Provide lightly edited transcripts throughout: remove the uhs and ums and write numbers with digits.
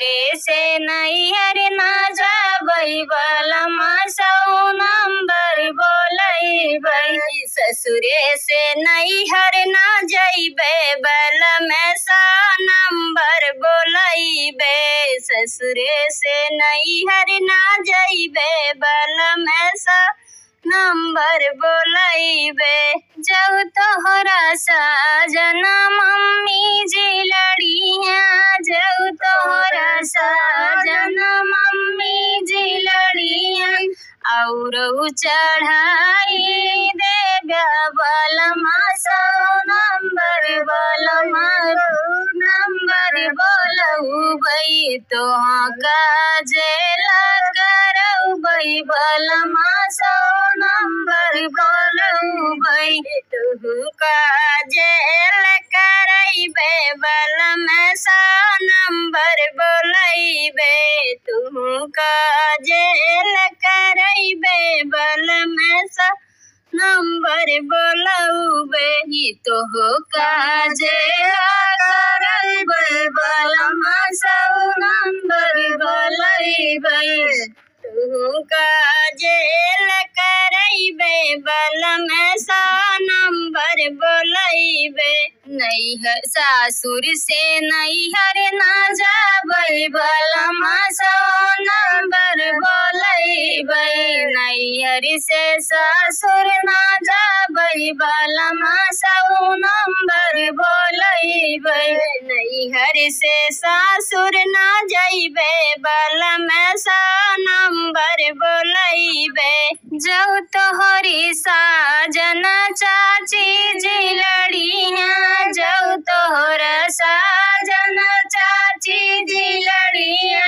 रे से नैहर ना जाबै बलमा सौ नंबर बोलैबै। ससुरे से नैहर ना जैबै बलमा सौ नंबर बोलैबै। ससुरे से नैहर ना जैबै बलमा सौ नंबर बोलैबै। जब तोहरा साजना मम्मी जी लड़िया, जब तोहरा साजना मम्मी जी लड़िया, और चढ़ाई देगा बलमा सौ नंबर बलमा नंबर बोलबै। तोहाँ काजेला करबै बलमा सौ नंबर बोलबै। तू काजेल करैबै बलमा सौ नंबर बोलैबै। तू काजेल करैबै बलमा सौ नंबर बोलबै। तोह काजेल करैबै बलमा सौ नंबर बोलैबै। तू काजेल करैबै बलमा सौ नंबर बोलैबै। नैहर सासुर से नैहर ना जाबै बलमा सौ नंबर बोलैबै। नैहर से सासुर ना जाबै बलमा सौ नंबर बोलैबै। नैहर से सासुर ना जैबै बलमा सौ नंबर बोलैबै। जब तोहरी साजन चाची जी लड़िया, जब तोहरा साजन चाची जी लड़िया,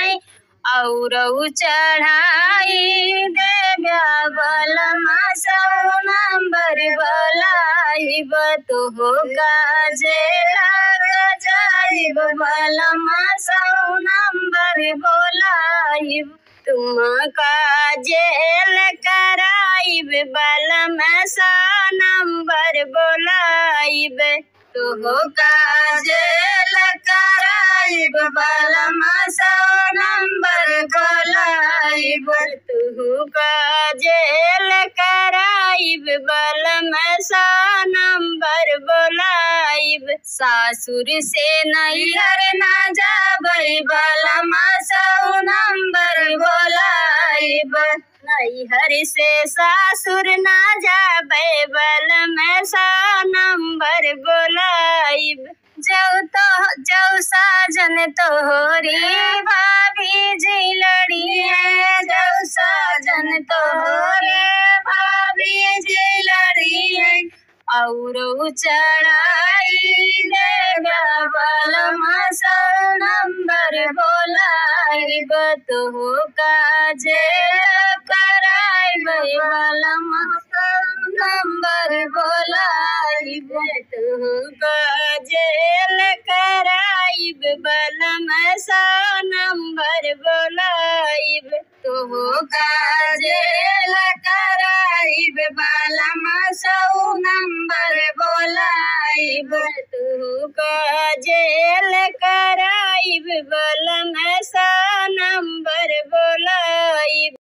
और चढ़ाई देगा बलमा सौ नंबर बोलैबै। तोह काजेला जाइब बलमा सौ नंबर बोलैबै। तुम काजेल कराइब बलमा सौ नंबर बोलैबै। तोह काजेल कराइब बलमा सौ नंबर बोलैबै। तू काजेल कराइब बलमा सौ नंबर बोलैबै। सासुर से नैहर ना जाबै बलमा सौ नंबर बोलैबै। नैहर से सासुर ना जाबै बलमा सौ नंबर बोलैबै। जौ साजन तोहरी भाभी जी लड़िया, जौ साजन तोहरी भाभी जी लड़िया, और चढ़ाई देगा बलमा सौ नंबर बोलैबै। तोह काजेल कराइबै बलमा सौ नंबर बोलैबै। तू काजेल कराइब बलमा सौ नंबर बोलैबै। तू काजेल कराइब बलमा सौ नंबर बोलैबै। तू काजेल कराइब बलमा सौ नंबर बोलैबै।